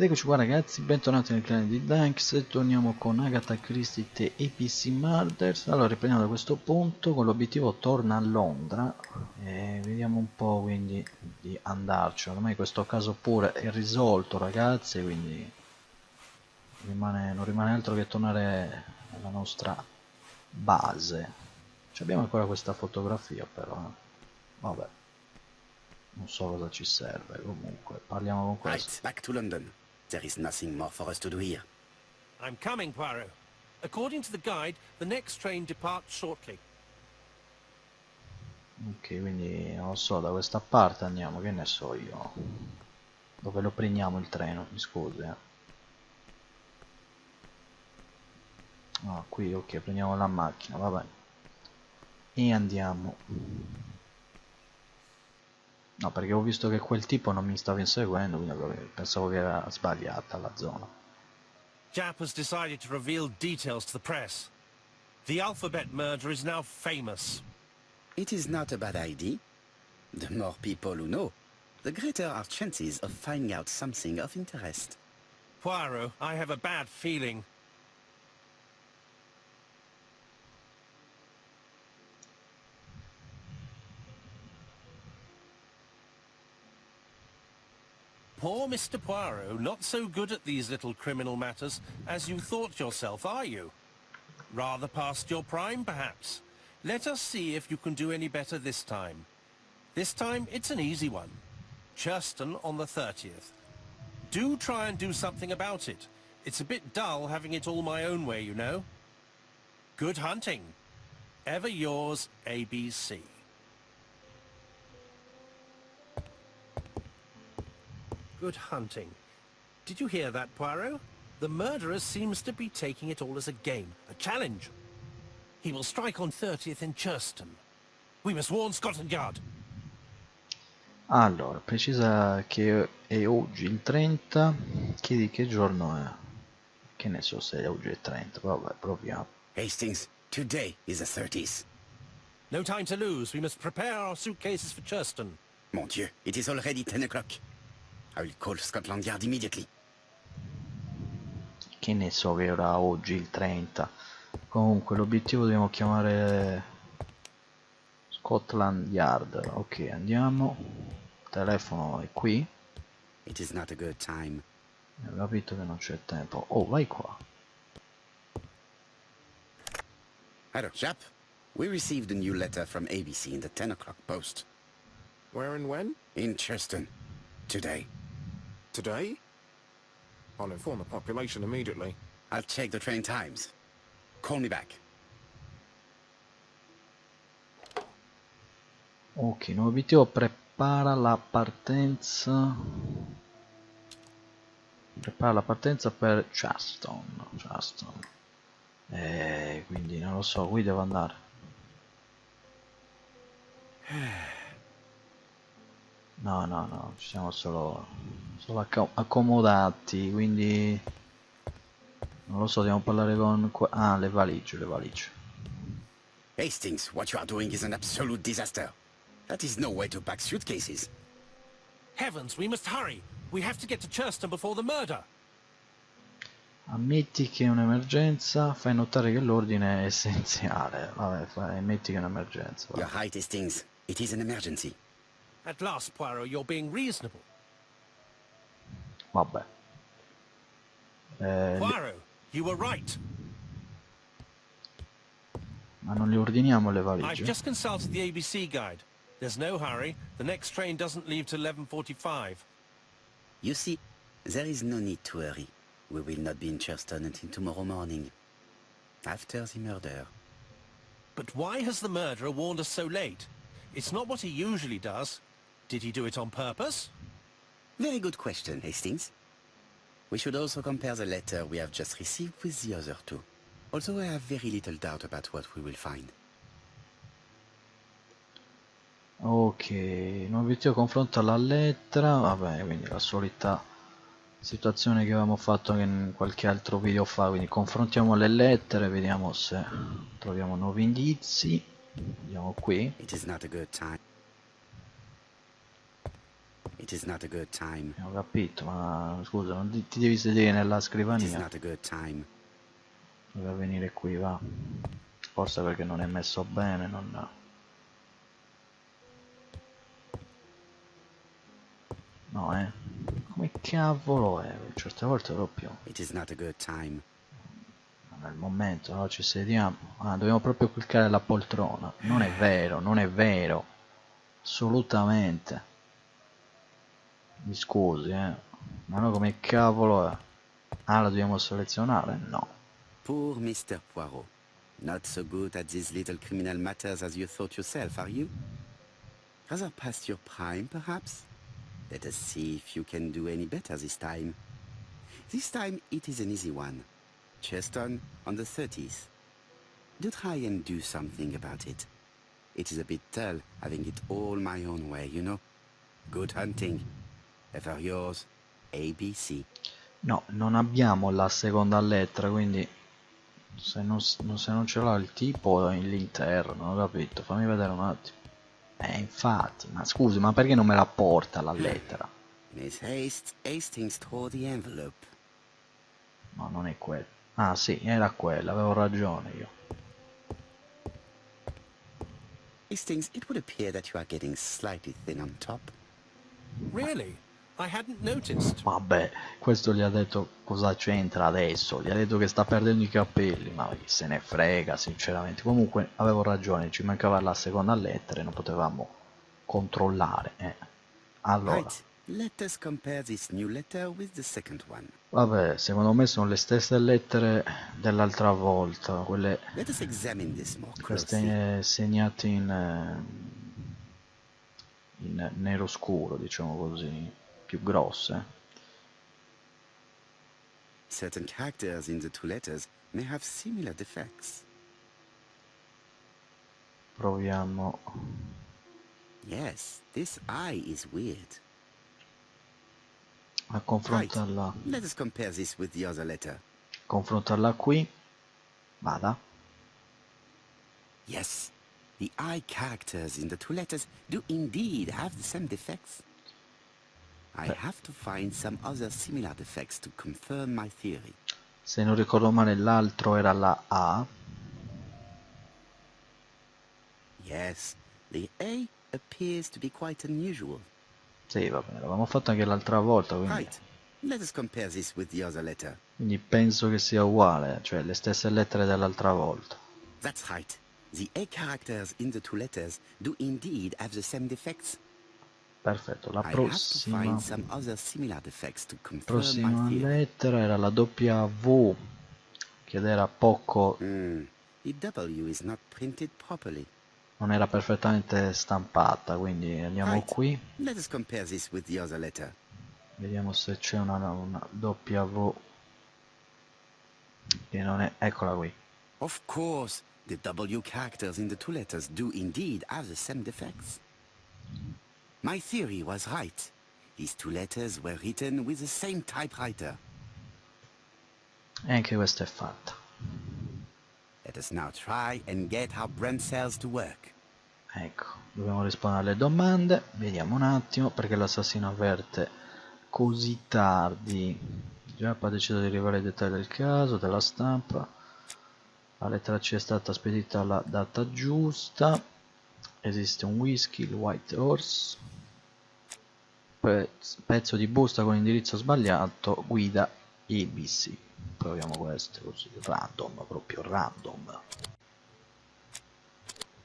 eccoci qua ragazzi, bentornati nel canale di Danks. Torniamo con Agatha Christie The ABC Murders. Allora riprendiamo da questo punto con l'obiettivo torna a Londra e vediamo un po' quindi di andarci. Ormai questo caso pure è risolto ragazzi, quindi non rimane altro che tornare alla nostra base. Abbiamo ancora questa fotografia però, vabbè. Non so cosa ci serve, comunque parliamo con questo. Right, back to London. There is nothing more for us to do here. I'm coming, Poirot. According to the guide, the next train departs shortly. Ok, quindi non lo so, da questa parte andiamo, che ne so io. Dove lo prendiamo il treno, mi scusi. Ah, qui, ok, prendiamo la macchina, va bene. E andiamo. No, perché ho visto che quel tipo non mi stava inseguendo, quindi pensavo che era sbagliata la zona. Jap has decided to reveal details to the press. The alphabet murder is now famous. It is not a bad idea. The more people who know, the greater our chances of finding out something of interest. Poirot, I have a bad feeling. Poor Mr. Poirot, not so good at these little criminal matters as you thought yourself, are you? Rather past your prime, perhaps. Let us see if you can do any better this time. This time, it's an easy one. Churston on the 30th. Do try and do something about it. It's a bit dull having it all my own way, you know. Good hunting. Ever yours, ABC. Good hunting. Did you hear that, Poirot? The murderer seems to be taking it all as a game, a challenge. He will strike on 30th in Churston. We must warn Scotland Yard. Allora, precisa che è oggi il 30, chiedi che giorno è. Che ne so se è oggi il 30, vabbè, proviamo. Hastings, today is the 30th. No time to lose. We must prepare our suitcases for Churston. Mon Dieu, it is already 10 o'clock. I will call Scotland Yard immediately. Che ne so che era oggi il 30. Comunque l'obiettivo dobbiamo chiamare Scotland Yard. Ok, andiamo. Il telefono è qui. It is not a good time. Ho capito che non c'è tempo. Oh, vai qua. Hello, chap. We received a new letter from ABC in the 10 o'clock post. Where and when? In Churston. Today. Today? I'll inform the population immediately. I'll check the train times. Call me back. Ok, nuovo obiettivo, prepara la partenza. Prepara la partenza per Churston. Quindi non lo so, qui devo andare. No, ci siamo solo accomodati, quindi non lo so, dobbiamo parlare con le valigie. Hastings, what you are doing is an absolute disaster. That is no way to pack suitcases. Heavens, we must hurry. We have to get to Churston before the murder. Ammetti che è un'emergenza, fai notare che l'ordine è essenziale. Vabbè, ammetti che è un'emergenza. You're right, Hastings. It is an emergency. At last, Poirot, you're being reasonable. Vabbè. Poirot, you were right. Ma non le ordiniamo le I've valigie? just consulted the ABC guide. There's no hurry. The next train doesn't leave till 11:45. You see, there is no need to hurry. We will not be in Churston until tomorrow morning. After the murder. But why has the murderer warned us so late? It's not what he usually does. Did he do it on purpose? Very good question, Hastings. We should also compare the letter we have just received with the other two. Although I have very little doubt about what we will find. Ok, nuovo obiettivo confronta la lettera. Vabbè, quindi la solita situazione che avevamo fatto in qualche altro video fa, quindi confrontiamo le lettere, vediamo se troviamo nuovi indizi. Andiamo qui. It is not a good time. It is not a good time. Ho capito, ma scusa, non ti devi sedere nella It is scrivania not a good time. per venire qui, va. Forse perché non è messo bene, non... No, come cavolo è? Certe volte proprio... It is not a good time. Nel momento, no? Ci sediamo. Ah, dobbiamo proprio cliccare la poltrona. Non è vero, non è vero. Assolutamente. Mi scusi, Ma no, come cavolo è? Ah, la dobbiamo selezionare? No. Poor Mr. Poirot. Not so good at these little criminal matters as you thought yourself, are you? Rather past your prime, perhaps? Let us see if you can do any better this time. This time it is an easy one. Cheston on the 30th. Do try and do something about it. It is a bit dull having it all my own way, you know. Good hunting. Ever yours, ABC. No, non abbiamo la seconda lettera, quindi se non ce l'ha il tipo l'interno, non ho capito. Fammi vedere un attimo. Infatti, ma scusi, ma perché non me la porta la lettera? Miss Hastings tore the envelope. No, non è quella. Ah sì, era quella, avevo ragione io. Hastings, it would appear that you are getting slightly thin on top. Really? I hadn't noticed. Vabbè, questo gli ha detto cosa c'entra adesso, gli ha detto che sta perdendo i capelli, ma chi se ne frega sinceramente. Comunque avevo ragione, ci mancava la seconda lettera e non potevamo controllare. Allora, Right. Let us compare this new letter with the second one. vabbè, secondo me sono le stesse lettere dell'altra volta, quelle Let us examine this more closely. queste segnate in nero scuro, diciamo così, più grosse. Certain characters in the two letters may have similar defects. Proviamo. Yes, this I is weird. A confrontarla, Let us compare this with the other letter. confrontarla qui. Vada. Yes, the I characters in the two letters do indeed have the same defects. I have to find some other similar defects to confirm my theory. Se non ricordo male l'altro era la A. Yes, the A appears to be quite unusual. Sì, va bene, l'avevamo fatto anche l'altra volta, Right, let us compare this with the other letter. quindi penso che sia uguale, cioè le stesse lettere dell'altra volta. That's right. The A characters in the two letters do indeed have the same defects. Perfetto, la I have to find some other similar defects to confirm my prossima theory. lettera era la W, che era poco, The W is not printed properly. non era perfettamente stampata, quindi andiamo Right. qui, Let us compare this with the other letter. vediamo se c'è una W che non è, eccola qui. Of course, the W characters in the two letters do indeed have the same defects. My theory was right. These two letters were written with the same typewriter. E anche questa è fatta. Let us now try and get our brain cells to work. Ecco, dobbiamo rispondere alle domande, vediamo un attimo perché l'assassino avverte così tardi. Già ha deciso di rivelare i dettagli del caso, della stampa. La lettera C è stata spedita alla data giusta. Esiste un whisky, il White Horse. Pezzo di busta con indirizzo sbagliato, guida ABC. Proviamo questo così, random, proprio random.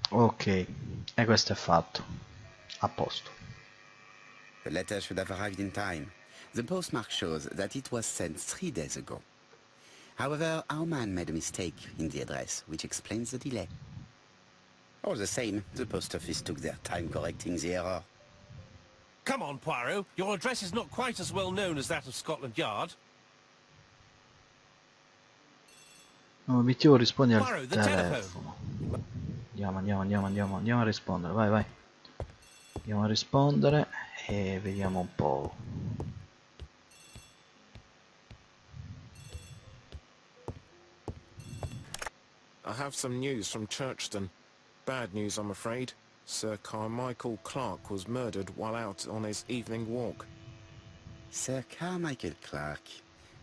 Ok, e questo è fatto. A posto. The letter should have arrived in time. The postmark shows that it was sent 3 days ago. However, our man made a mistake in the address, which explains the delay. All the same, the post office took their time correcting the error. Come on, Poirot. Your address is not quite as well known as that of Scotland Yard. L'obiettivo rispondi al Poirot, the telefono. Andiamo a rispondere, vai. Andiamo a rispondere e vediamo un po'. I have some news from Churchton. Bad news, I'm afraid. Sir Carmichael Clark was murdered while out on his evening walk. Sir Carmichael Clark.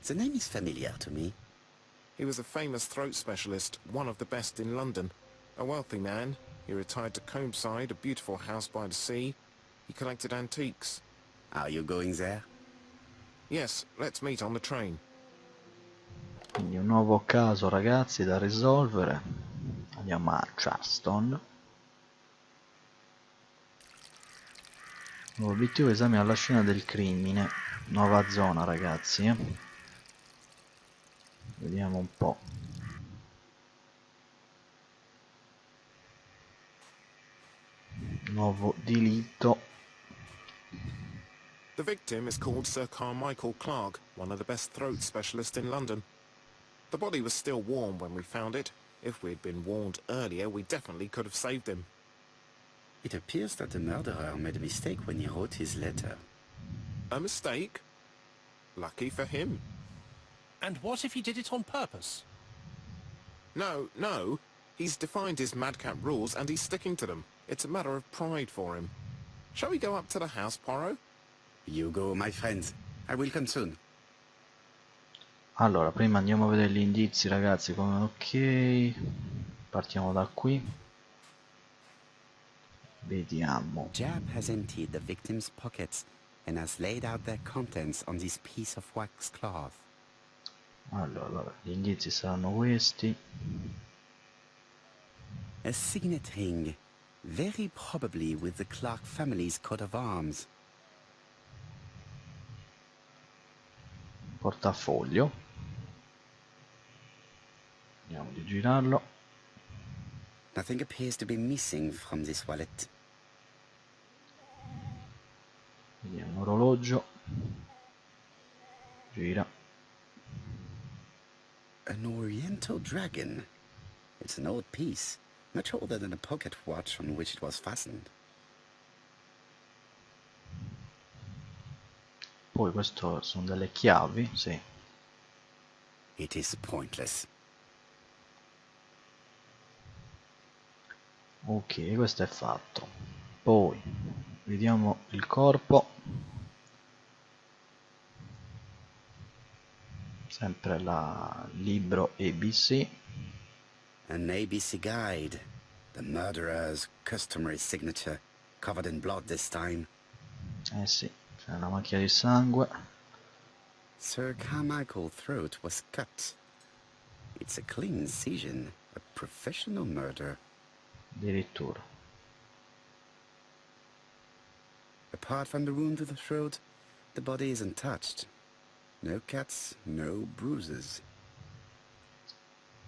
The name is familiar to me. He was a famous throat specialist, one of the best in London. A wealthy man, he retired to Combside, a beautiful house by the sea. He collected antiques. Are you going there? Yes, let's meet on the train. Quindi un nuovo caso, ragazzi, da risolvere. Andiamo a Charleston. L'obiettivo è esaminare la scena del crimine. Nuova zona, ragazzi. Vediamo un po'. Nuovo delitto. The victim is called Sir Carmichael Clark, one of the best throat specialists in London. The body was still warm when we found it. If we'd been warned earlier, we definitely could have saved him. It appears that the murderer made a mistake when he wrote his letter. A mistake? Lucky for him. And what if he did it on purpose? No. He's defined his madcap rules and he's sticking to them. It's a matter of pride for him. Shall we go up to the house, Poirot? You go, my friends. I will come soon. Allora, prima andiamo a vedere gli indizi, ragazzi, come ok. Partiamo da qui. Vediamo. Jab has emptied the victim's pockets and has laid out their contents on this piece of wax cloth. Allora, gli indizi saranno questi. A signet ring, very probably with the Clark family's coat of arms. Portafoglio. Vediamo di girarlo. Nothing appears to be missing from this wallet. Vediamo orologio. Gira. An oriental dragon. It's an old piece, much older than the pocket watch on which it was fastened. Poi questo sono delle chiavi, sì. It is pointless. Ok, questo è fatto. Poi vediamo il corpo. Sempre il libro ABC. An ABC guide. The murderer's customary signature, covered in blood this time. Eh sì, c'è una macchia di sangue. Sir Carmichael's throat was cut. It's a clean incision, a professional murder. Addirittura. Apart from the wound to the throat, the body is untouched. No cuts, no bruises.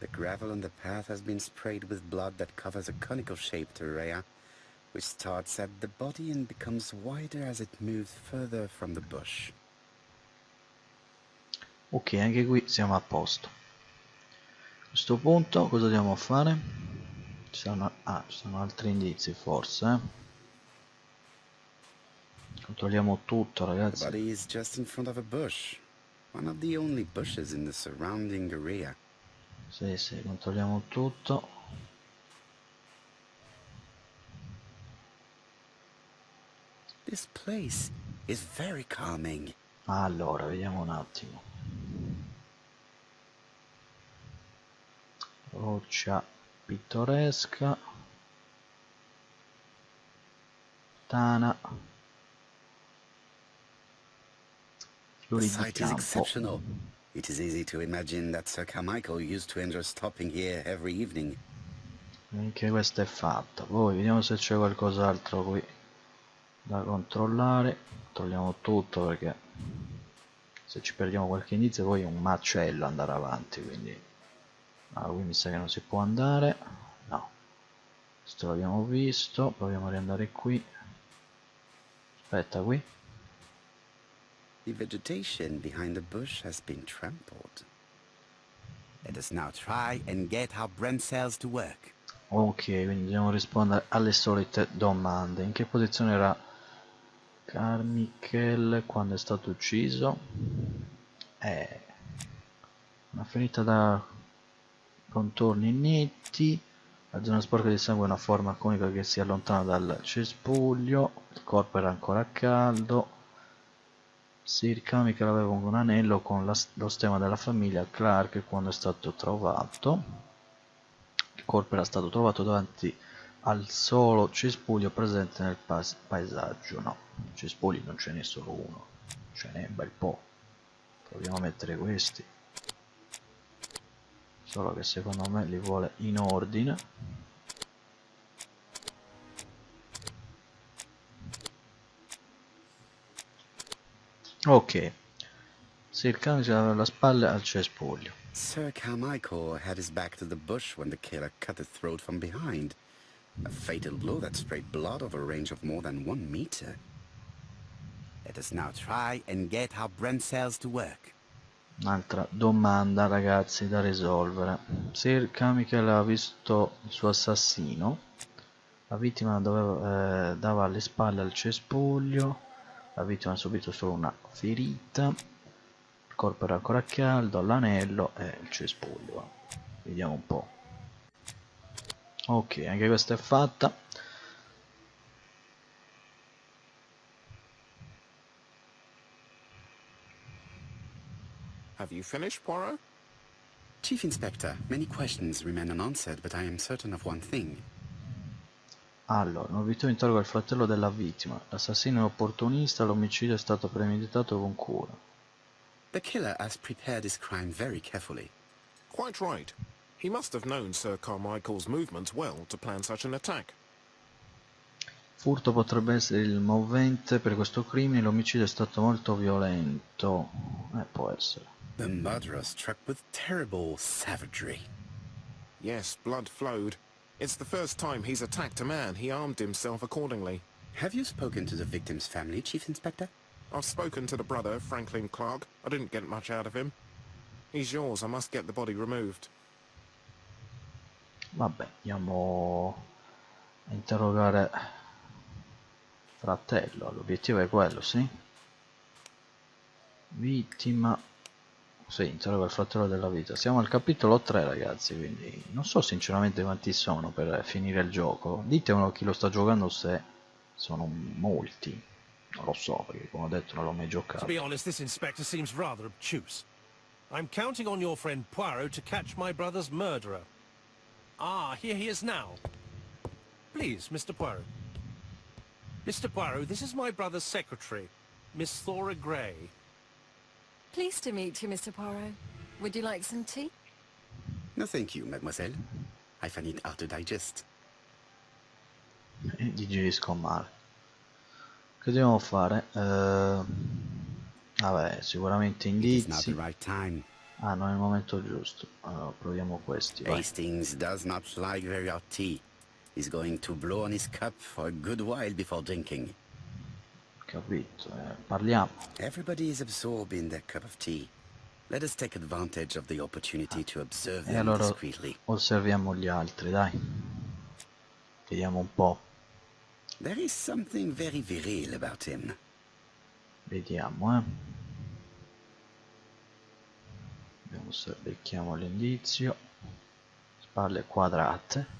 The gravel on the path has been sprayed with blood that covers a conical-shaped area, which starts at the body and becomes wider as it moves further from the bush. Ok, anche qui siamo a posto. A questo punto cosa dobbiamo fare? Ci sono altri indizi forse. Controlliamo tutto, The ragazzi. body is just in front of a bush, one of the only bushes in the surrounding area. Sì, controlliamo tutto. This place is very calming. Allora, vediamo un attimo. Roccia pittoresca. Tana. The Fiori di site is campo. exceptional. It is easy to imagine that Sir Carmichael used to enjoy stopping here every evening. Anche questa è fatta. Poi vediamo se c'è qualcos'altro qui da controllare. Controlliamo tutto perché se ci perdiamo qualche indizio poi è un macello andare avanti, quindi qui mi sa che non si può andare. No, questo l'abbiamo visto. Proviamo a riandare qui. Aspetta, qui. The vegetation behind the bush has been trampled. Let us now try and get our brain cells to work. Ok, quindi dobbiamo rispondere alle solite domande. In che posizione era Carmichael quando è stato ucciso? Una ferita da contorni netti, La zona sporca di sangue è una forma conica che si allontana dal cespuglio. Il corpo era ancora caldo. Sir Michael aveva un anello con lo stemma della famiglia Clark quando è stato trovato. Il corpo era stato trovato davanti al solo cespuglio presente nel paesaggio. No, cespugli non ce n'è solo uno, ce n'è un bel po'. Proviamo a mettere questi. Solo che secondo me li vuole in ordine. Ok. Sir Carmichael aveva le spalle al cespuglio. Sir Carmichael had his back to the bush when the killer cut his throat from behind. A fatal blow that sprayed blood over a range of more than 1 meter. Let us now try and get our brain cells to work. Un'altra domanda, ragazzi, da risolvere. Sir Carmichael ha visto il suo assassino. La vittima dava le spalle al cespuglio. La vittima ha subito solo una ferita. Il corpo era ancora caldo, l'anello e il cespuglio. Vediamo un po'. Ok, anche questa è fatta. Have you finished, Poirot? Chief Inspector, many questions remain unanswered, but I am certain of one thing. Allora, l'obiettivo interroga il fratello della vittima. L'assassino è opportunista, l'omicidio è stato premeditato con cura. The killer has prepared his crime very carefully. Quite right. He must have known Sir Carmichael's movements well to plan such an attack. Furto potrebbe essere il movente per questo crimine, l'omicidio è stato molto violento. Può essere. The murderer struck with terrible savagery. Yes, blood flowed. It's the first time he's attacked a man. He armed himself accordingly. Have you spoken to the victim's family, Chief Inspector? I've spoken to the brother, Franklin Clark. I didn't get much out of him. He's yours. I must get the body removed. Vabbè, andiamo a interrogare fratello. L'obiettivo è quello, sì? Vittima. Sì, interroga il fratello della vita. Siamo al capitolo 3, ragazzi, quindi non so sinceramente quanti sono per finire il gioco. Ditemelo chi lo sta giocando se sono molti. Non lo so, perché come ho detto non l'ho mai To giocato. be honest, this inspector seems rather obtuse. I'm counting on your friend Poirot to catch my brother's murderer. Ah, here he is now. Please, Mr. Poirot. Mr. Poirot, this is my brother's secretary, Miss Thora Gray. Pleased to meet you, Mr. Poirot. Would you like some tea? No, thank you, mademoiselle. I find it hard to digest. Digerisco male. Che dobbiamo fare? Vabbè, sicuramente It is not indizi. the right time. Ah, non è il momento giusto. Allora, proviamo questi. Vai. Hastings does not like very hot tea. He's going to blow on his cup for a good while before drinking. Capito, parliamo. Everybody is absorbed in their cup of tea. Let us take advantage of the opportunity to observe E them allora discreetly. osserviamo gli altri, dai. Vediamo un po'. There is something very viril about him. Vediamo, Vediamo se becchiamo l'indizio. Spalle quadrate.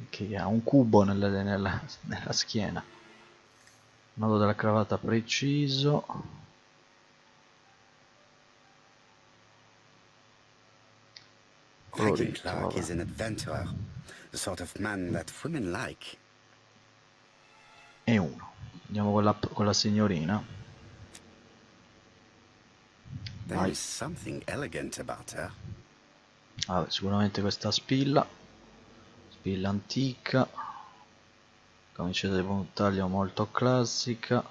Che ha un cubo nella schiena. Nodo della cravatta preciso. Franklin Colorito, Clark vabbè. is an adventurer, the sort of man that women like. E uno. Andiamo con la signorina. There Vai. is something elegant about her. Vabbè, sicuramente questa spilla antica, camicetta di puntaglio molto classica,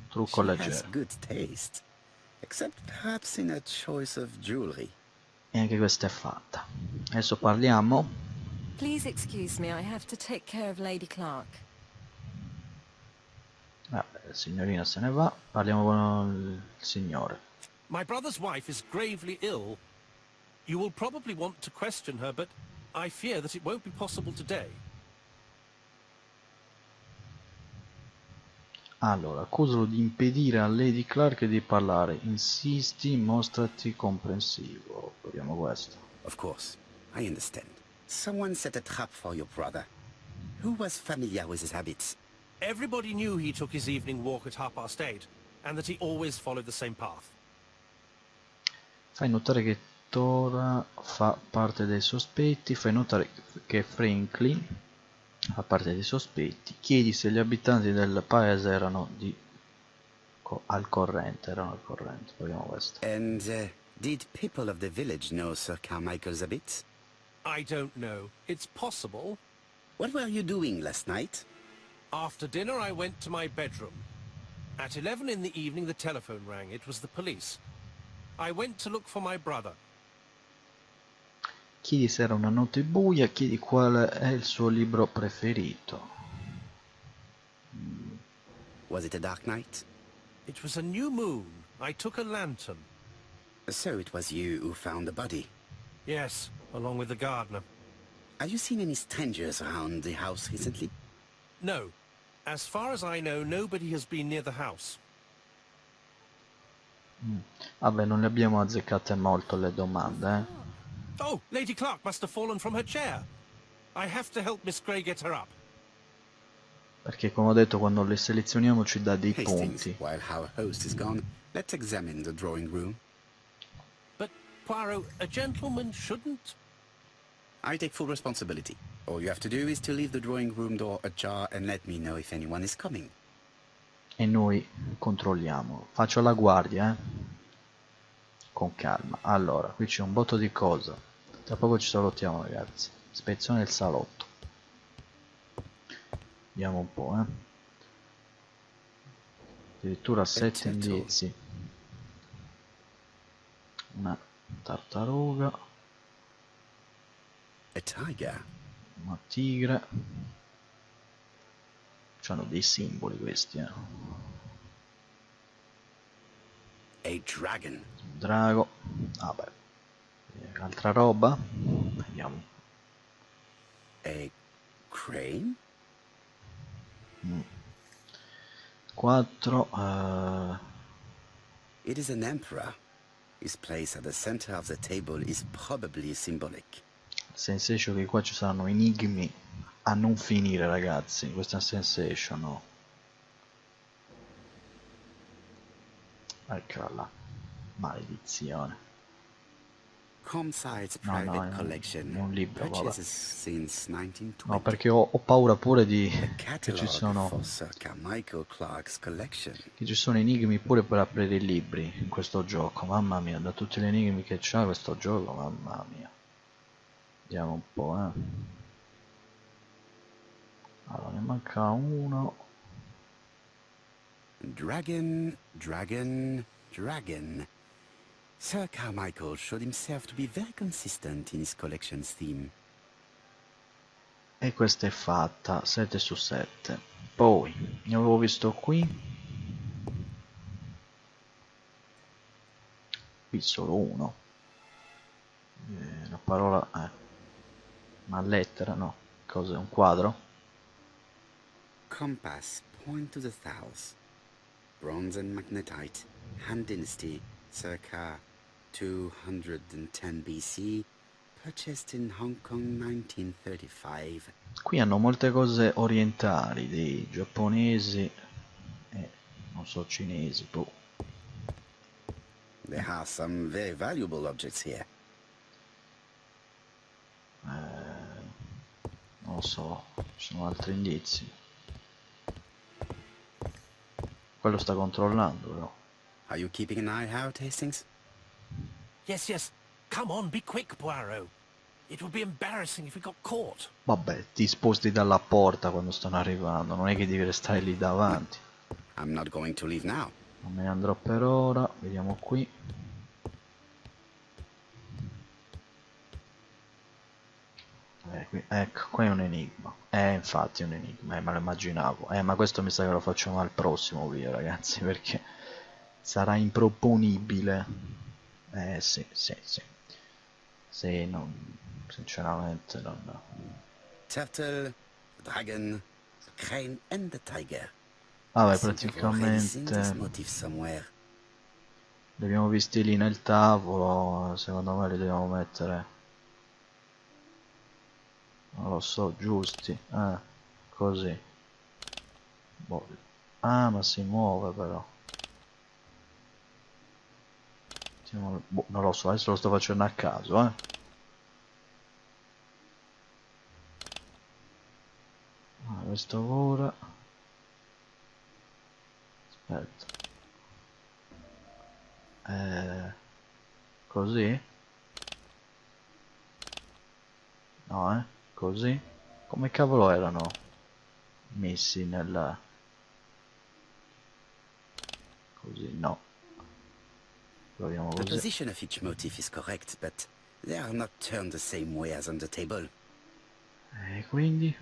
trucco She has leggero. good taste, except perhaps in her choice of jewelry. E anche questa è fatta. Adesso parliamo. Please excuse me, I have to take care of Lady Clark. Vabbè, la signorina se ne va, parliamo con il signore. My brother's wife is gravely ill. You will probably want to question her, but I fear that it won't be possible today. Allora, accusalo di impedire a Lady Clark di parlare. Insisti, mostrati comprensivo. Proviamo questo. Of course, I understand. Someone set a trap for your brother. Who was familiar with his habits? Everybody knew he took his evening walk at 8:30, and that he always followed the same path. Fai notare che Tora fa parte dei sospetti, fai notare che Franklin fa parte dei sospetti, chiedi se gli abitanti del paese erano al corrente, proviamo questo. And did people of the village know Sir Carmichael's habits? I don't know. It's possible. What were you doing last night? After dinner, I went to my bedroom. At 11 in the evening, the telephone rang. It was the police. I went to look for my brother. Chiedi se era una notte buia, chiedi qual è il suo libro preferito. Was it a dark night? It was a new moon. I took a lantern. So it was you who found the body. Yes, along with the gardener. Have you seen any strangers around the house recently? No. As far as I know, nobody has been near the house. Vabbè, non le abbiamo azzeccate molto le domande, Oh, Lady Clark must have fallen from her chair. I have to help Miss Grey get her up. Perché come ho detto, quando le selezioniamo ci dà dei Hastings, punti. while our host is gone, let's examine the drawing room. But, Poirot, a gentleman shouldn't... I take full responsibility. All you have to do is to leave the drawing room door ajar and let me know if anyone is coming. E noi controlliamo. Faccio la guardia, con calma. Allora, qui c'è un botto di cose. Tra poco ci salutiamo, ragazzi. Ispezione del salotto. Vediamo un po', Addirittura 7 indizi. Una tartaruga. A tiger. Una tigre. C'hanno dei simboli questi, A dragon. Un drago. Vabbè. Altra roba. Vediamo. A crane. 4. It is an emperor. His place at the center of the table is probably symbolic. Sensation che qua ci saranno enigmi a non finire, ragazzi. Questa sensation, no? Eccola là. Maledizione. Comside's No, private no, collection. è un libro, vabbè. Purchases since 1920. No, perché ho paura pure di A che catalog ci sono for Sir Carmichael Clark's collection. enigmi pure per aprire i libri in questo gioco. Mamma mia, da tutti gli enigmi che c'ha questo gioco, mamma mia. Vediamo un po', Allora, ne manca uno. Dragon, dragon, dragon. Sir Carmichael showed himself to be very consistent in his collection's theme. E questa è fatta, 7 su 7. Poi, ne avevo visto qui. Qui solo uno. La parola una lettera, no. Cos'è? Un quadro? Compass, point to the south. Bronze and magnetite. Han Dynasty, circa 210 BC. Purchased in Hong Kong 1935. Qui hanno molte cose orientali, dei giapponesi e non so, cinesi, boh. There are some very valuable objects here. Non lo so, ci sono altri indizi. Quello sta controllando, però. Are you keeping an eye out, Hastings? Yes, yes. Come on, be quick, Poirot. It would be embarrassing if we got caught. Vabbè, ti sposti dalla porta quando stanno arrivando, non è che devi restare lì davanti. I'm not going to leave now. Non me ne andrò per ora, vediamo qui. Ecco, qua è un enigma. Infatti è un enigma, me lo immaginavo. Ma questo mi sa che lo facciamo al prossimo video, ragazzi, perché sarà improponibile. Sì. Sì, sinceramente non... Turtle, the dragon, the crane and the tiger. Vabbè, I think I've already seen this praticamente motif somewhere. li abbiamo visti lì nel tavolo, secondo me li dobbiamo mettere Non lo so, giusti. Così. Boh. Ah, ma si muove però. Boh, non lo so, adesso lo sto facendo a caso, questo ora. Aspetta. Così? No, così? Come cavolo erano messi nel... Così, no. Proviamo The così. position of each motif is correct, but they are not turned the same way as on the table. E quindi?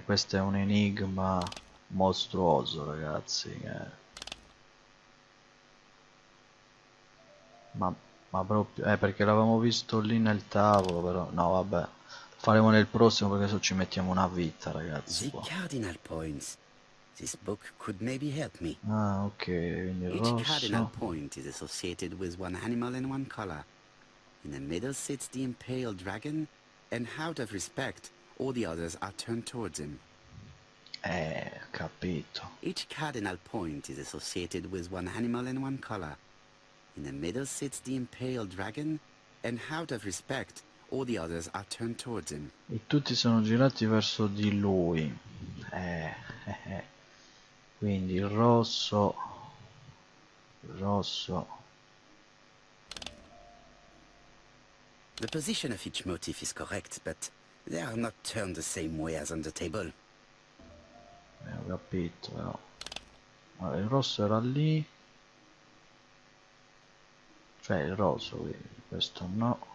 Questo è un enigma mostruoso, ragazzi. Ma proprio... perché l'avevamo visto lì nel tavolo, però... No, vabbè. Faremo nel prossimo perché adesso ci mettiamo una vita, ragazzi, The qua. cardinal points. This book could maybe help me. Ah, ok, quindi il Each cardinal rosso. point is associated with one animal and one color. In the middle sits the impaled dragon, and out of respect, all the others are turned towards him. Capito. Each cardinal point is associated with one animal and one color. In the middle sits the impaled dragon, and out of respect, all the others are turned towards him. E tutti sono girati verso di lui. Quindi il rosso. Il rosso. The position of each motif is correct, but they are not turned the same way as on the table. Ho capito, però. Allora, il rosso era lì. Cioè il rosso, quindi questo no.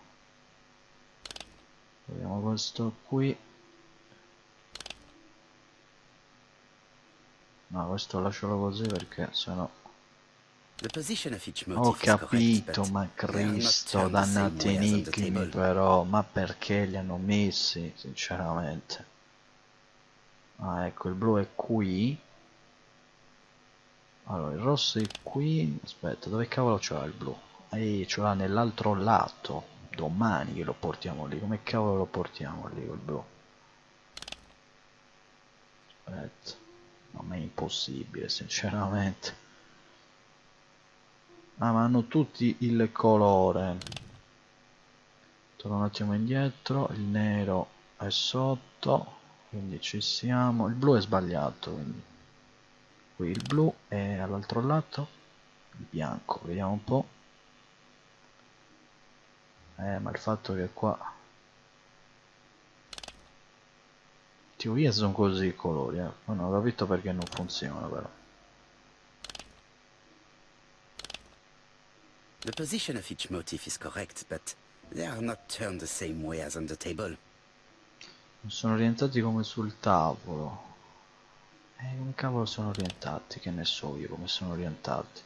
Proviamo questo qui. No, questo lascialo così perché sennò... The position of each Ho motif is correct, capito, but ma they are not Cristo, turned the same dannati way as on the enigmi table. però, ma perché li hanno messi, sinceramente? Ah, ecco, il blu è qui. Allora, il rosso è qui. Aspetta, dove cavolo c'ha il blu? Ce l'ha nell'altro lato. Domani che lo portiamo lì. Come cavolo lo portiamo lì col blu? Aspetta. No, ma è impossibile, sinceramente. Ah, ma hanno tutti il colore. Torno un attimo indietro. Il nero è sotto. Quindi ci siamo. Il blu è sbagliato, quindi. Qui il blu e all'altro lato il bianco. Vediamo un po'. Ma il fatto che qua teoria sono così i colori, non ho capito perché non funziona però. The position of each motif is correct, but they are not turned the same way as on the table. Non sono orientati come sul tavolo. Come cavolo sono orientati? Che ne so io come sono orientati.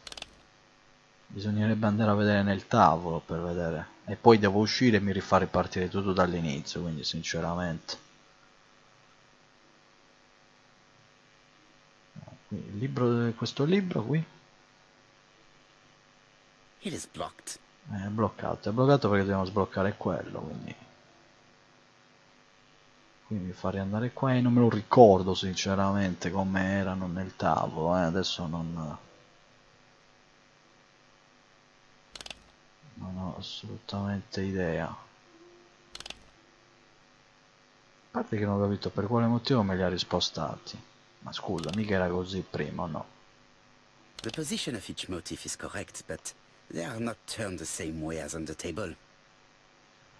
Bisognerebbe andare a vedere nel tavolo per vedere. E poi devo uscire e mi rifare partire tutto dall'inizio, quindi sinceramente. Il libro, questo libro qui It is blocked. è bloccato perché dobbiamo sbloccare quello, quindi mi fa riandare qua e non me lo ricordo sinceramente come erano nel tavolo, adesso non ho assolutamente idea. A parte che non ho capito per quale motivo me li ha rispostati. Ma scusa, mica era così prima, no? The position of each motif is correct, but they are not turned the same way as on the table.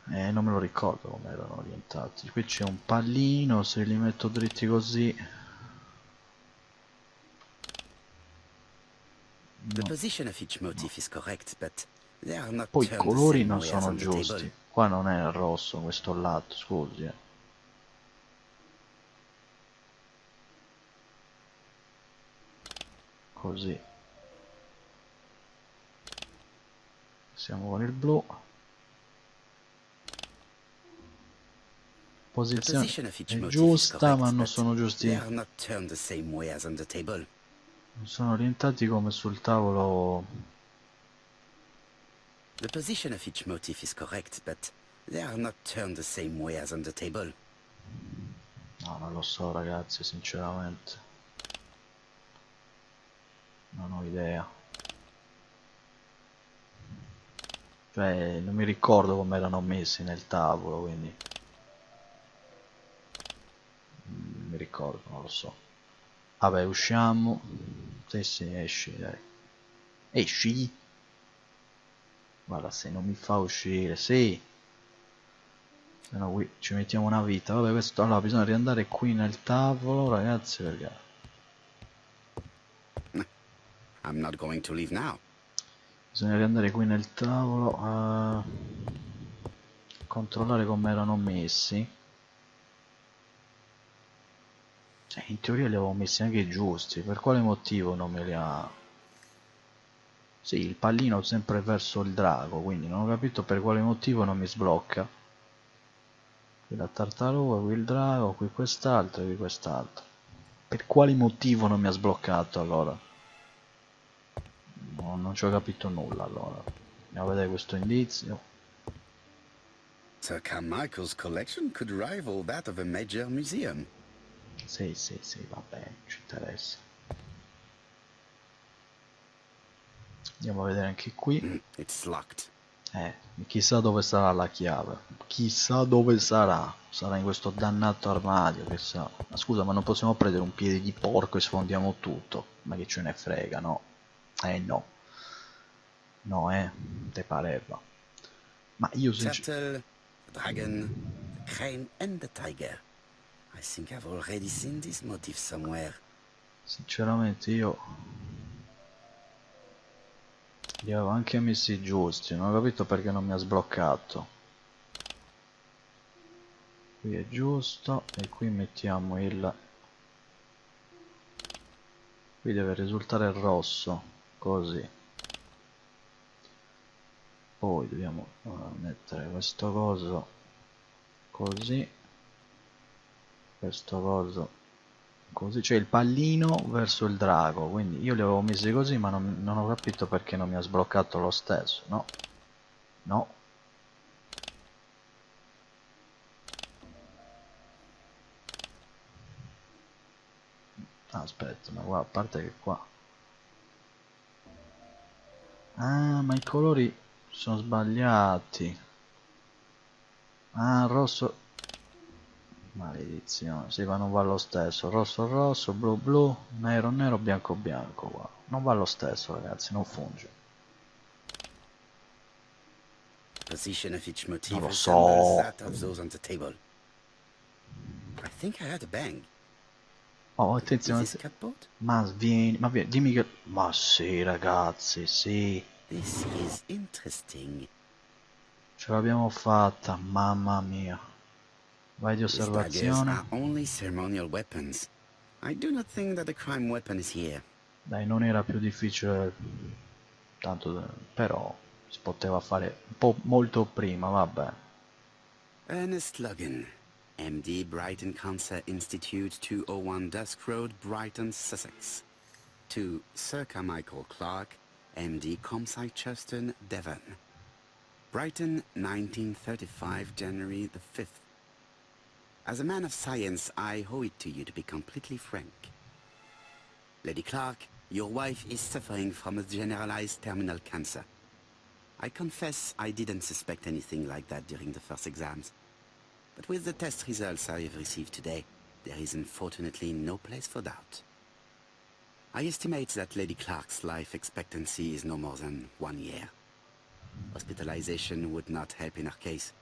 Non me lo ricordo come erano orientati. Qui c'è un pallino, se li metto dritti così... The position of each motif is correct, but they are not Poi i turned the colori same non way as sono on the giusti. table. Qua non è il rosso, questo lato, scusi. Così. Siamo con il blu. Posizione è giusta, ma non sono giusti. They are not turned the same way as on the table. Non sono orientati come sul tavolo The position of each motif is correct, but they are not turned the same way as on the table. No, non lo so ragazzi, sinceramente. Non ho idea. Cioè, non mi ricordo come erano messi nel tavolo, quindi... Non mi ricordo, non lo so. Vabbè, usciamo. Sì, sì, esci, dai. Esci? Guarda, se non mi fa uscire, sì. Se no qui ci mettiamo una vita. Vabbè, questo... Allora, bisogna riandare qui nel tavolo, ragazzi, perché... I'm not going to leave now. Bisogna riandare qui nel tavolo a... controllare come erano messi. Cioè, in teoria li avevo messi anche giusti. Per quale motivo non me li ha... Sì, il pallino sempre verso il drago, quindi non ho capito per quale motivo non mi sblocca. Qui la tartaruga, qui il drago, qui quest'altro e qui quest'altro. Per quale motivo non mi ha sbloccato allora? No, non ci ho capito nulla allora. Andiamo a vedere questo indizio. Sir Carmichael's collection could rival that of a major museum. Sì, sì, sì, va bene, ci interessa. Andiamo a vedere anche qui. It's locked. Chissà dove sarà la chiave. Chissà dove sarà. Sarà in questo dannato armadio, che sa. Ma scusa, ma non possiamo prendere un piede di porco e sfondiamo tutto? Ma che ce ne frega, no? No. No, te pareva. Ma io Turtle, the dragon, the crane and the tiger. I think I've already seen this motif somewhere. sinceramente io li avevo anche messi giusti, non ho capito perché non mi ha sbloccato. Qui è giusto e qui mettiamo il... Qui deve risultare rosso, così. Poi dobbiamo mettere questo coso così, questo coso così, cioè il pallino verso il drago, quindi io li avevo messi così ma non ho capito perché non mi ha sbloccato lo stesso, no? No. Aspetta, ma qua, a parte che qua... Ah, ma i colori sono sbagliati. Ah, rosso... Maledizione, sì, ma non va lo stesso. Rosso rosso, blu blu, nero nero, bianco bianco qua. Non va lo stesso ragazzi, non funge. Position of each motif Non lo resembles so. that of those on the table. I think I heard a bang. Oh, Is attenzione. this cupboard? Ma vieni, dimmi che... Ma sì ragazzi, sì. This is interesting. Ce l'abbiamo fatta, mamma mia. Vai di These daggers osservazione. are only ceremonial weapons. I do not think that the crime weapon is here. Dai, non era più difficile. Tanto, però si poteva fare un po' molto prima, vabbè. Ernest Logan, MD, Brighton Cancer Institute, 201 Dusk Road, Brighton, Sussex. To Sir Carmichael Clark, MD, Comsite Churchton, Devon. Brighton, 1935, January the 5th. As a man of science, I owe it to you to be completely frank. Lady Clark, your wife is suffering from a generalized terminal cancer. I confess I didn't suspect anything like that during the first exams. But with the test results I have received today, there is unfortunately no place for doubt. I estimate that Lady Clark's life expectancy is no more than 1 year. Hospitalization would not help in her case,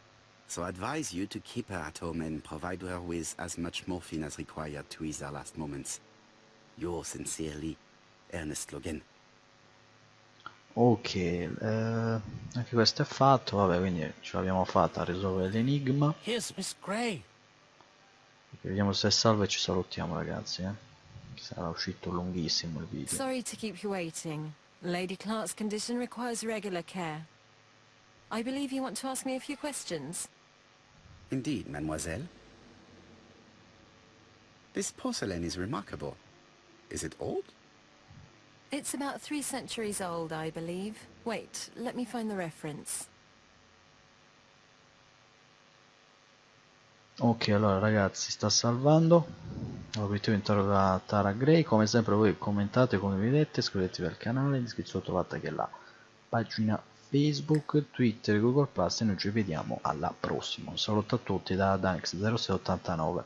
so I advise you to keep her at home and provide her with as much morphine as required to ease her last moments. Yours sincerely, Ernest Logan. Ok, anche questo è fatto, vabbè, quindi ce l'abbiamo fatta a risolvere l'enigma. Here's Miss Gray. Vediamo se è salvo e ci salutiamo ragazzi, Sarà uscito lunghissimo il video. Sorry to keep you waiting. Lady Clark's condition requires regular care. I believe you want to ask me a few questions. Indeed, mademoiselle. This porcelain is remarkable. Is it old? It's about 3 centuries old, I believe. Wait, let me find the reference. Ok, allora ragazzi, sta salvando. L'obiettivo interroga Tara Gray. Come sempre voi commentate, condividete, iscrivetevi al canale. In descrizione trovate anche la pagina Facebook, Twitter, Google Plus e noi ci vediamo alla prossima. Un saluto a tutti da Danx0689.